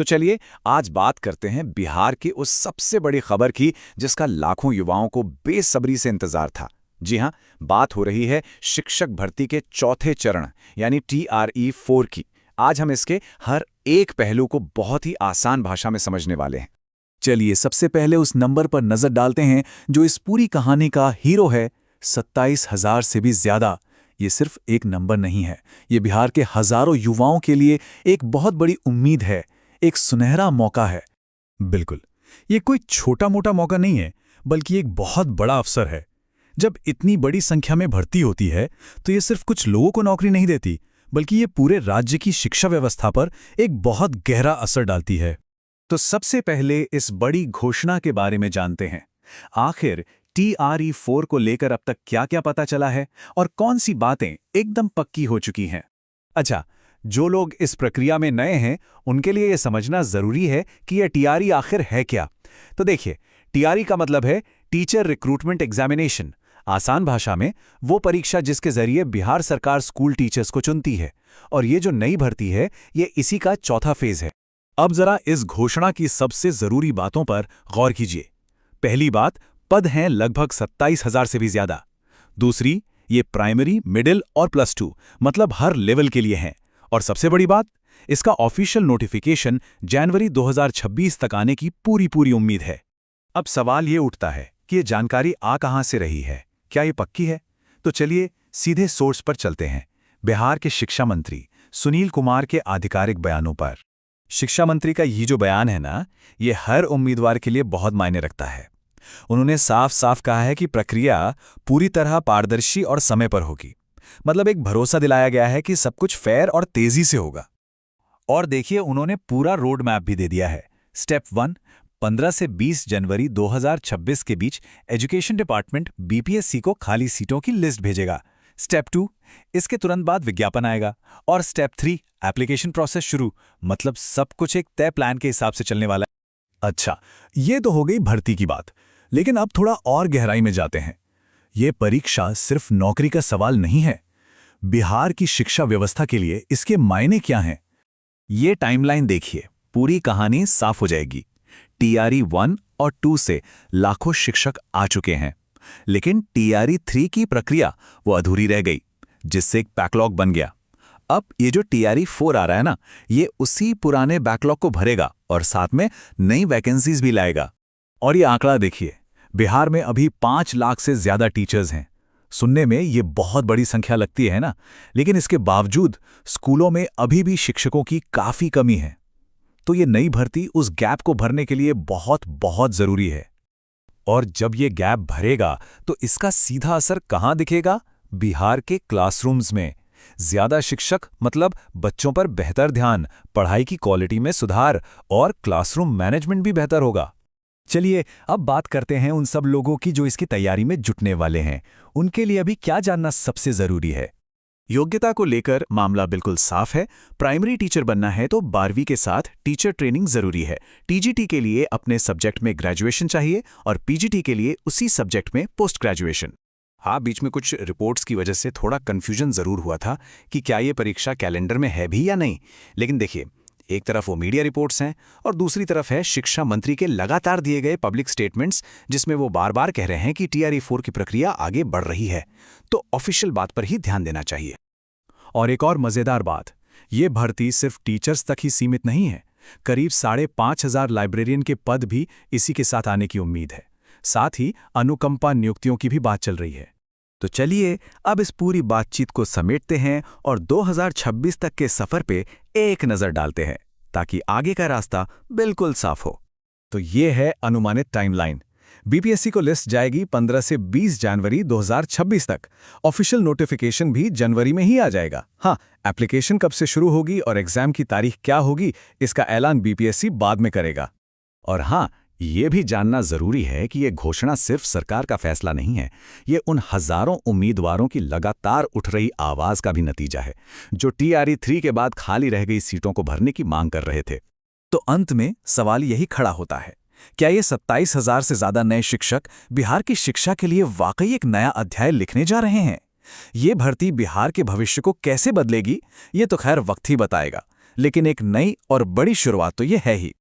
तो चलिए आज बात करते हैं बिहार की उस सबसे बड़ी खबर की जिसका लाखों युवाओं को बेसब्री से इंतजार था। जी हां, बात हो रही है शिक्षक भर्ती के चौथे चरण यानी TRE 4 की। आज हम इसके हर एक पहलू को बहुत ही आसान भाषा में समझने वाले हैं। चलिए सबसे पहले उस नंबर पर नजर डालते हैं जो इस पूरी कहानी का हीरो है। 27,000 से भी ज्यादा। ये सिर्फ एक नंबर नहीं है, ये बिहार के हजारों युवाओं के लिए एक बहुत बड़ी उम्मीद है, एक सुनहरा मौका है। बिल्कुल, ये कोई छोटा मोटा मौका नहीं है, बल्कि एक बहुत बड़ा अवसर है। जब इतनी बड़ी संख्या में भर्ती होती है तो ये सिर्फ कुछ लोगों को नौकरी नहीं देती, बल्कि ये पूरे राज्य की शिक्षा व्यवस्था पर एक बहुत गहरा असर डालती है। तो सबसे पहले इस बड़ी घोषणा के बारे में जानते हैं। आखिर TRE 4 को लेकर अब तक क्या-क्या पता चला है और कौन सी बातें एकदम पक्की हो चुकी हैं। अच्छा, जो लोग इस प्रक्रिया में नए हैं उनके लिए यह समझना जरूरी है कि यह TRE आखिर है क्या। तो देखिए, TRE का मतलब है टीचर रिक्रूटमेंट एग्जामिनेशन। आसान भाषा में वो परीक्षा जिसके जरिए बिहार सरकार स्कूल टीचर्स को चुनती है। और ये जो नई भर्ती है, ये इसी का चौथा फेज है। अब जरा इस घोषणा की सबसे जरूरी बातों पर गौर कीजिए। पहली बात, पद हैं लगभग 27,000 से भी ज्यादा। दूसरी, ये प्राइमरी, मिडिल और +2 मतलब हर लेवल के लिए हैं। और सबसे बड़ी बात, इसका ऑफिशियल नोटिफिकेशन जनवरी 2026 तक आने की पूरी उम्मीद है। अब सवाल ये उठता है कि ये जानकारी आ कहां से रही है, क्या ये पक्की है? तो चलिए सीधे सोर्स पर चलते हैं, बिहार के शिक्षा मंत्री सुनील कुमार के आधिकारिक बयानों पर। शिक्षा मंत्री का ये जो बयान है ना, ये हर उम्मीदवार के लिए बहुत मायने रखता है। उन्होंने साफ साफ कहा है कि प्रक्रिया पूरी तरह पारदर्शी और समय पर होगी। मतलब एक भरोसा दिलाया गया है कि सब कुछ फेयर और तेजी से होगा। और देखिए, उन्होंने पूरा रोड मैप भी दे दिया है। स्टेप 1, 15 से 20 जनवरी 2026 के बीच एजुकेशन डिपार्टमेंट BPSC को खाली सीटों की लिस्ट भेजेगा। स्टेप 2, इसके तुरंत बाद विज्ञापन आएगा। और स्टेप 3, एप्लीकेशन प्रोसेस शुरू। मतलब सब कुछ एक तय प्लान के हिसाब से चलने वाला है। अच्छा, ये तो हो गई भर्ती की बात, लेकिन अब थोड़ा और गहराई में जाते हैं। ये परीक्षा सिर्फ नौकरी का सवाल नहीं है। बिहार की शिक्षा व्यवस्था के लिए इसके मायने क्या हैं? ये टाइमलाइन देखिए, पूरी कहानी साफ हो जाएगी। TRE 1 और 2 से लाखों शिक्षक आ चुके हैं, लेकिन TRE 3 की प्रक्रिया वो अधूरी रह गई, जिससे एक बैकलॉग बन गया। अब ये जो TRE 4 आ रहा है ना, ये उसी पुराने बैकलॉग को भरेगा और साथ में नई वैकेंसीज भी लाएगा। और ये आंकड़ा देखिए, बिहार में अभी 5 लाख से ज्यादा टीचर्स हैं। सुनने में ये बहुत बड़ी संख्या लगती है ना, लेकिन इसके बावजूद स्कूलों में अभी भी शिक्षकों की काफी कमी है। तो ये नई भर्ती उस गैप को भरने के लिए बहुत जरूरी है। और जब ये गैप भरेगा तो इसका सीधा असर कहां दिखेगा? बिहार के क्लासरूम्स में। ज्यादा शिक्षक मतलब बच्चों पर बेहतर ध्यान, पढ़ाई की क्वालिटी में सुधार और क्लासरूम मैनेजमेंट भी बेहतर होगा। चलिए अब बात करते हैं उन सब लोगों की जो इसकी तैयारी में जुटने वाले हैं। उनके लिए अभी क्या जानना सबसे जरूरी है? योग्यता को लेकर मामला बिल्कुल साफ है। प्राइमरी टीचर बनना है तो 12वीं के साथ टीचर ट्रेनिंग जरूरी है। TGT के लिए अपने सब्जेक्ट में ग्रेजुएशन चाहिए और PGT के लिए उसी सब्जेक्ट में पोस्ट ग्रेजुएशन। हाँ, बीच में कुछ रिपोर्ट्स की वजह से थोड़ा कंफ्यूजन जरूर हुआ था कि क्या ये परीक्षा कैलेंडर में है भी या नहीं। लेकिन देखिए, एक तरफ वो मीडिया रिपोर्ट्स हैं और दूसरी तरफ है शिक्षा मंत्री के लगातार दिए गए पब्लिक स्टेटमेंट्स, जिसमें वो बार-बार कह रहे हैं कि TRE 4 की प्रक्रिया आगे बढ़ रही है। तो ऑफिशियल बात पर ही ध्यान देना चाहिए। और एक और मजेदार बात, ये भर्ती सिर्फ टीचर्स तक ही सीमित नहीं है। करीब 5,500 लाइब्रेरियन के पद भी इसी के साथ आने की उम्मीद है। साथ ही अनुकंपा नियुक्तियों की भी बात चल रही है। तो चलिए अब इस पूरी बातचीत को समेटते हैं और 2026 तक के सफर पे एक नजर डालते हैं, ताकि आगे का रास्ता बिल्कुल साफ हो। तो ये है अनुमानित टाइमलाइन। BPSC को लिस्ट जाएगी 15 से 20 जनवरी 2026 तक। ऑफिशियल नोटिफिकेशन भी जनवरी में ही आ जाएगा। हाँ, एप्लीकेशन कब से शुरू होगी और एग्जाम की तारीख क्या होगी, इसका ऐलान BPSC बाद में करेगा। और हाँ, ये भी जानना जरूरी है कि ये घोषणा सिर्फ सरकार का फैसला नहीं है, ये उन हजारों उम्मीदवारों की लगातार उठ रही आवाज का भी नतीजा है, जो TRE 3 के बाद खाली रह गई सीटों को भरने की मांग कर रहे थे। तो अंत में सवाल यही खड़ा होता है, क्या ये 27,000 से ज्यादा नए शिक्षक बिहार की शिक्षा के लिए वाकई एक नया अध्याय लिखने जा रहे हैं? ये भर्ती बिहार के भविष्य को कैसे बदलेगी, ये तो खैर वक्त ही बताएगा। लेकिन एक नई और बड़ी शुरुआत तो ये है ही।